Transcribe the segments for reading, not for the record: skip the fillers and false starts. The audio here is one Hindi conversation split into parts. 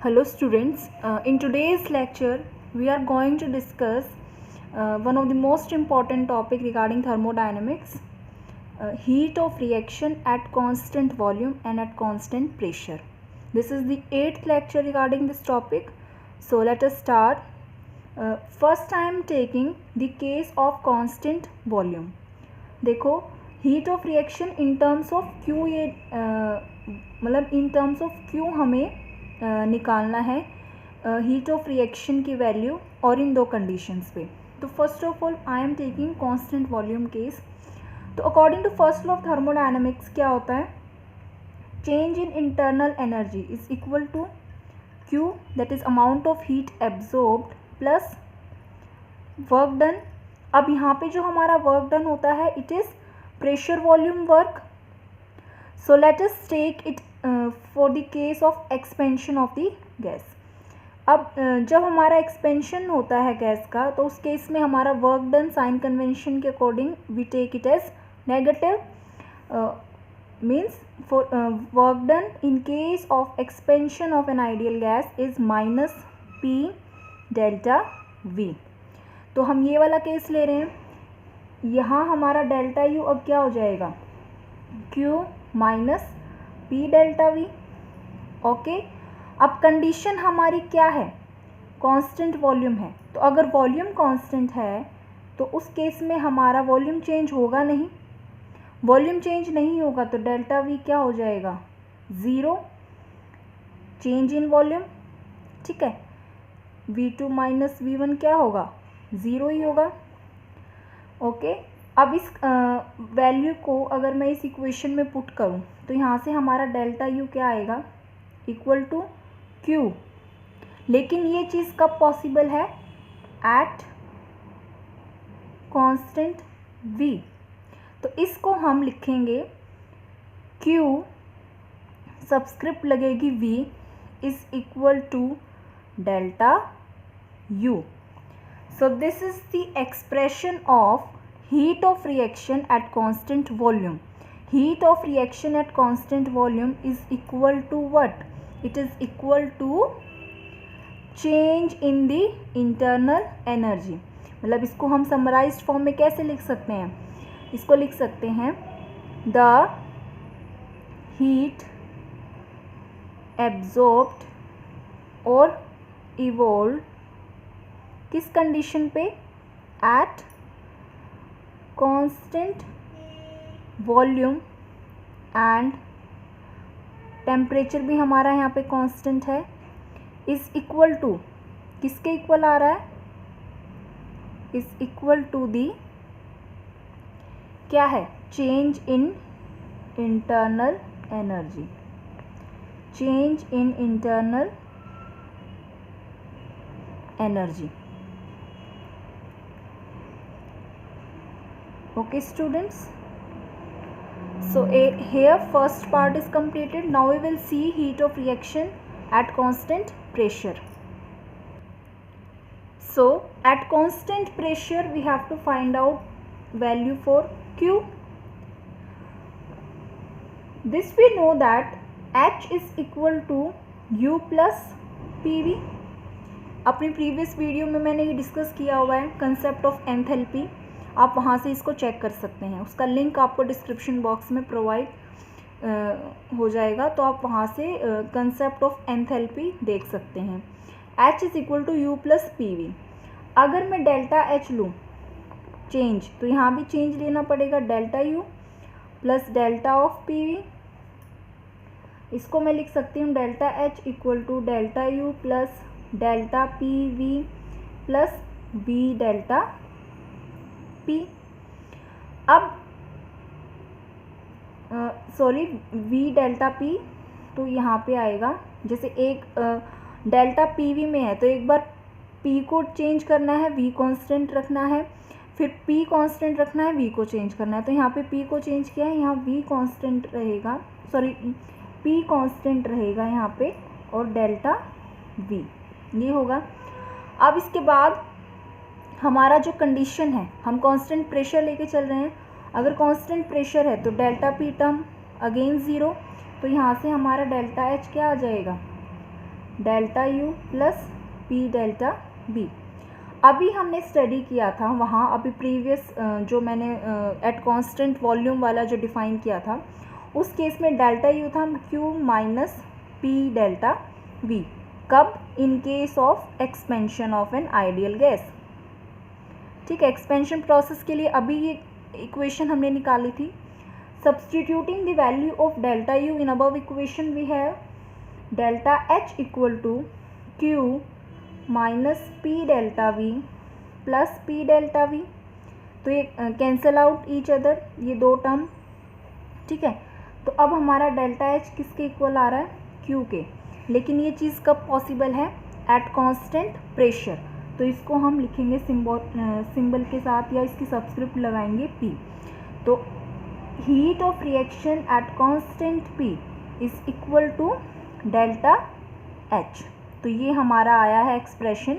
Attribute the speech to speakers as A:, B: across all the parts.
A: Hello students, in today's lecture we are going to discuss one of the most important topic regarding thermodynamics, heat of reaction at constant volume and at constant pressure. This is the 8th lecture regarding this topic. So let us start. First I am taking the case of constant volume. देखो heat of reaction in terms of Q, ये मतलब इन टर्म्स ऑफ क्यू हमें निकालना है हीट ऑफ रिएक्शन की वैल्यू और इन दो कंडीशंस पे. तो first of all I am taking constant volume case. तो according to first law of thermodynamics क्या होता है, change in internal energy is equal to Q, that is amount of heat absorbed plus work done. अब यहाँ पे जो हमारा वर्क डन होता है it is pressure volume work. So let us take it for the case of expansion of the gas. अब जब हमारा एक्सपेंशन होता है गैस का तो उस केस में हमारा वर्क डन साइन कन्वेंशन के according we take it as negative, means for work done in case of expansion of an ideal gas is minus P delta V. तो हम ये वाला केस ले रहे हैं. यहाँ हमारा डेल्टा यू अब क्या हो जाएगा, Q minus P delta we. Okay, अब कंडीशन हमारी क्या है, कांस्टेंट वॉल्यूम है. तो अगर वॉल्यूम कांस्टेंट है तो उस केस में हमारा वॉल्यूम चेंज होगा नहीं. वॉल्यूम चेंज नहीं होगा तो डेल्टा वी क्या हो जाएगा, ज़ीरो. चेंज इन वॉल्यूम, ठीक है, V2 माइनस V1 क्या होगा, ज़ीरो ही होगा. ओके, अब इस वैल्यू को अगर मैं इस इक्वेशन में पुट करूं तो यहाँ से हमारा डेल्टा यू क्या आएगा, इक्वल टू क्यू. लेकिन ये चीज़ कब पॉसिबल है, एट कांस्टेंट V. तो इसको हम लिखेंगे क्यू, सबस्क्रिप्ट लगेगी V is equal to delta U. So this is the expression of heat of reaction at constant volume. Heat of reaction at constant volume is equal to what? It is equal to change in the internal energy. मतलब इसको हम समराइज्ड फॉर्म में कैसे लिख सकते हैं, इसको लिख सकते हैं the heat absorbed और evolved किस कंडीशन पे, at constant volume and temperature भी हमारा यहाँ पे कांस्टेंट है, इज इक्वल टू, किसके इक्वल आ रहा है, इज इक्वल टू दी क्या है, change in internal energy. Change in internal energy. Okay students, so here first part is completed. Now we will see heat of reaction at constant pressure. So at constant pressure we have to find out value for Q. This we know that H is equal to U plus PV. अपनी प्रीवियस वीडियो में मैंने ये डिस्कस किया हुआ है कंसेप्ट ऑफ एंथैल्पी. आप वहाँ से इसको चेक कर सकते हैं, उसका लिंक आपको डिस्क्रिप्शन बॉक्स में प्रोवाइड हो जाएगा. तो आप वहाँ से कंसेप्ट ऑफ एंथैल्पी देख सकते हैं. H is equal to U plus P V. अगर मैं डेल्टा H लूँ चेंज, तो यहाँ भी चेंज लेना पड़ेगा, delta U plus delta of P V. इसको मैं लिख सकती हूँ delta H equal to delta U plus delta P V plus B delta P. अब सॉरी वी डेल्टा पी, तो यहाँ पे आएगा जैसे एक डेल्टा पी वी में है तो एक बार पी को चेंज करना है, वी कांस्टेंट रखना है, फिर पी कांस्टेंट रखना है, वी को चेंज करना है. तो यहाँ पे पी को चेंज किया है, यहाँ वी कांस्टेंट रहेगा, सॉरी पी कांस्टेंट रहेगा यहाँ पे और डेल्टा वी ये होगा. अब इसके बाद हमारा जो कंडीशन है, हम कांस्टेंट प्रेशर लेके चल रहे हैं. अगर कांस्टेंट प्रेशर है तो delta P term again zero, तो यहाँ से हमारा डेल्टा एच क्या आ जाएगा, delta U plus P delta V. अभी हमने स्टडी किया था वहाँ, अभी प्रीवियस जो मैंने एट कांस्टेंट वॉल्यूम वाला जो डिफाइन किया था, उस केस में डेल्टा यू था Q minus P delta V. कब? In case of expansion of an ideal gas. ठीक है, एक्सपेंशन प्रोसेस के लिए अभी ये इक्वेशन हमने निकाली थी। Substituting the value of delta U in above equation we have delta H equal to Q minus P delta V plus P delta V. तो ये कैंसल आउट ईच अदर, ये दो टर्म। ठीक है, तो अब हमारा डेल्टा एच किसके इक्वल आ रहा है? क्यू के। लेकिन ये चीज़ कब पॉसिबल है? At constant pressure. तो इसको हम लिखेंगे सिंबल के साथ या इसकी सबस्क्रिप्ट लगाएंगे पी। तो heat of reaction at constant P is equal to delta H. तो ये हमारा आया है expression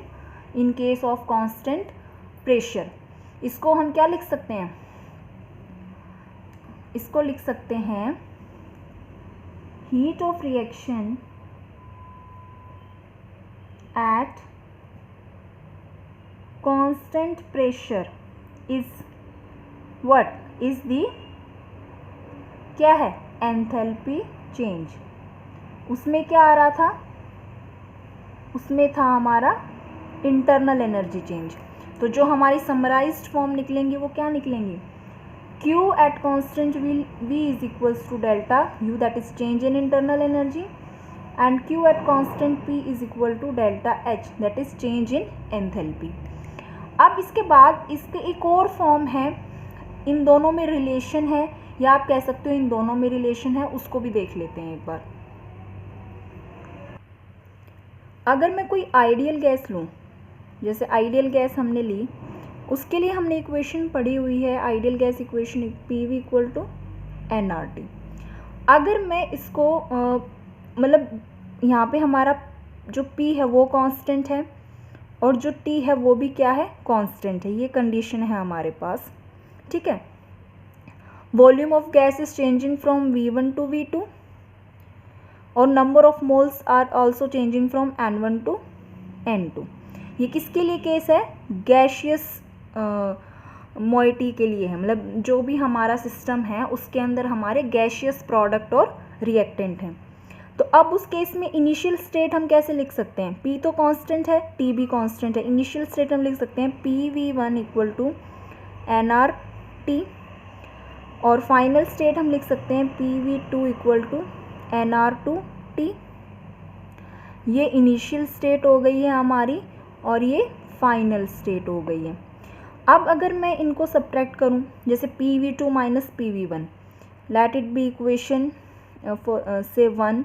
A: in case of constant pressure. इसको हम क्या लिख सकते हैं? इसको लिख सकते हैं heat of reaction at constant pressure is what? Is the क्या है? Enthalpy change. उसमें क्या आ रहा था? उसमें था हमारा इंटरनल एनर्जी चेंज। तो जो हमारी समराइज्ड फॉर्म निकलेंगी वो क्या निकलेंगी? Q at constant V is equals to delta U, that is change in internal energy, and Q at constant P is equal to delta H, that is change in enthalpy। अब इसके बाद इसके एक और फॉर्म है, इन दोनों में रिलेशन है, या आप कह सकते हो इन दोनों में रिलेशन है, उसको भी देख लेते हैं एक बार। अगर मैं कोई आइडियल गैस लूँ, जैसे आइडियल गैस हमने ली, उसके लिए हमने इक्वेशन पढ़ी हुई है, ideal gas equation PV equal to nRT। अगर मैं इसको मतलब यहाँ पे हमारा जो P है वो कांस्टेंट है और जो T है वो भी क्या है? कांस्टेंट है। ये कंडीशन है हमारे पास। ठीक है, volume of gas is changing from V1 to V2 और number of moles are also changing from N1 to N2। ये किसके लिए केस है? गैशियस मोइटी के लिए है, मतलब जो भी हमारा सिस्टम है उसके अंदर हमारे गैशियस प्रोडक्ट और रिएक्टेंट हैं। तो अब उस केस में इनिशियल स्टेट हम कैसे लिख सकते हैं? P तो कांस्टेंट है, T भी कांस्टेंट है। इनिशियल स्टेट हम लिख सकते हैं PV1 इक्वल टू nRT और फाइनल स्टेट हम लिख सकते हैं PV2 इक्वल टू nR2T। ये इनिशियल स्टेट हो गई है हमारी और ये फाइनल स्टेट हो गई है। अब अगर मैं इनको सब्ट्रैक्ट करूं, जैसे PV2 minus PV1, let it be equation से 1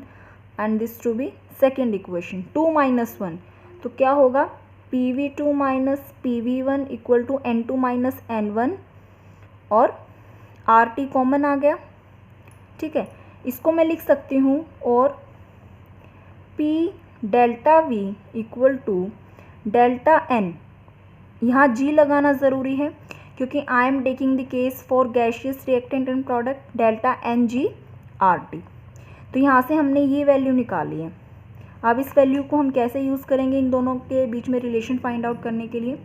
A: and this to be second equation 2 minus 1, तो क्या होगा? PV2 minus PV1 equal to N2 minus N1 और RT कॉमन आ गया। ठीक है, इसको मैं लिख सकती हूँ और P delta V equal to delta N, यहाँ G लगाना ज़रूरी है क्योंकि I am taking the case for gaseous reactant and product, delta NG RT। तो यहाँ से हमने ये वैल्यू निकाली है। अब इस वैल्यू को हम कैसे यूज़ करेंगे इन दोनों के बीच में रिलेशन फाइंड आउट करने के लिए?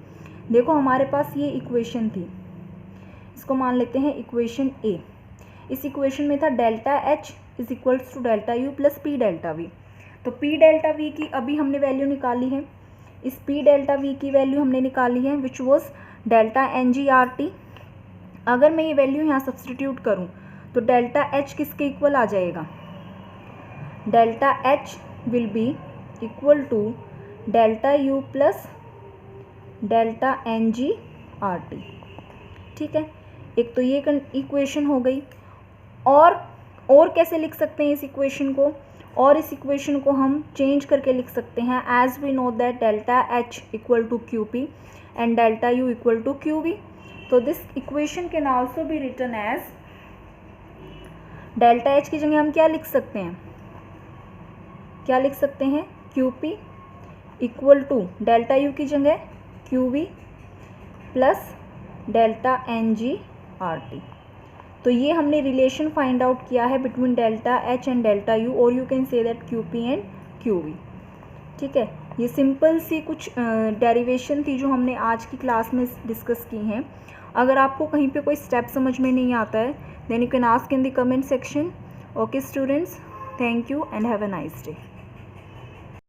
A: देखो हमारे पास ये इक्वेशन थी, इसको मान लेते हैं इक्वेशन A। इस इक्वेशन में था delta H is equals to delta U plus P delta V। तो P डेल्टा V की अभी हमने वैल्यू निकाली है, इस P डेल्टा V की वैल्यू हमने निकाली है which was delta NG RT। अगर मैं ये वैल्यू यहाँ सब्सटीट्यूट करूँ तो डेल्टा H किसके इक्वल आ जाएगा? Delta H will be equal to delta U plus delta NG RT। ठीक है, एक तो ये इक्वेशन हो गई। और कैसे लिख सकते हैं इस इक्वेशन को? और इस इक्वेशन को हम चेंज करके लिख सकते हैं as we know that delta H equal to QP and delta U equal to QV। तो this equation can also be written as delta H की जगह हम क्या लिख सकते हैं? क्या लिख सकते हैं? QP equal to delta U की जगह QV plus delta NG RT। तो ये हमने रिलेशन फाइंड आउट किया है between delta H and delta U, और you can say that QP and QV। ठीक है, ये सिंपल सी कुछ डेरिवेशन थी जो हमने आज की क्लास में डिस्कस की हैं. अगर आपको कहीं पे कोई स्टेप समझ में नहीं आता है, then you can ask in the comment section. Okay students, thank you and have a nice day.